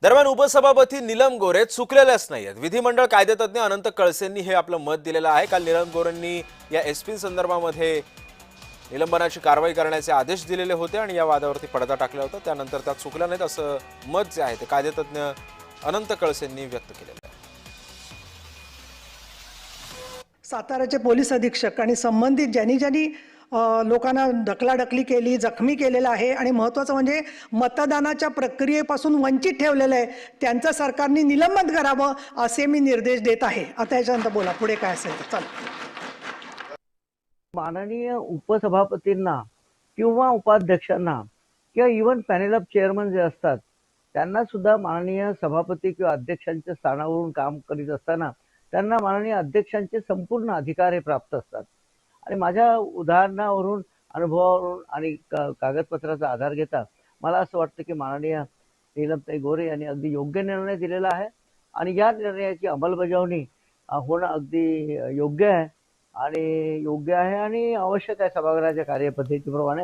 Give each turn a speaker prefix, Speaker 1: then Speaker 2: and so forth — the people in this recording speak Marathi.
Speaker 1: दरम्यान उपसभापती नीलम गोरे चुकलेल्याच नाहीयेत। विधिमंडळ कायदेतज्ञ अनंत कळसेंनी हे आपलं मत दिलेलं आहे। काल नीलम गोरेंनी या एसपी संदर्भामध्ये निलंबनाची कारवाई करण्याचे आदेश दिलेले होते आणि या वादावरती पडदा टाकला होता। त्यानंतर त्या चुकल्या नाहीत असं मत जे आहे ते कायदेतज्ञ अनंत कळसेंनी व्यक्त केलेलं आहे।
Speaker 2: साताऱ्याचे पोलीस अधीक्षक आणि संबंधित ज्यांनी लोकांना ढकलाढकली केली, जखमी केलेलं आहे आणि महत्त्वाचं म्हणजे मतदानाच्या प्रक्रियेपासून वंचित ठेवलेलं आहे, त्यांचं सरकारने निलंबन करावं असे मी निर्देश देत आहे। आता याच्यानंतर बोला पुढे काय असेल तर चला।
Speaker 3: माननीय उपसभापतींना किंवा उपाध्यक्षांना किंवा इव्हन पॅनेल ऑफ चेअरमन जे असतात त्यांना सुद्धा माननीय सभापती किंवा अध्यक्षांच्या स्थानावरून काम करीत असताना त्यांना माननीय अध्यक्षांचे संपूर्ण अधिकार हे प्राप्त असतात। आणि माझ्या उदाहरणावरून, अनुभवावरून आणि कागदपत्राचा आधार घेता मला असं वाटतं की माननीय नीलमताई गोरे यांनी अगदी योग्य निर्णय दिलेला आहे आणि या निर्णयाची अंमलबजावणी होणं अगदी योग्य आहे आणि आवश्यक आहे सभागृहाच्या कार्यपद्धतीप्रमाणे।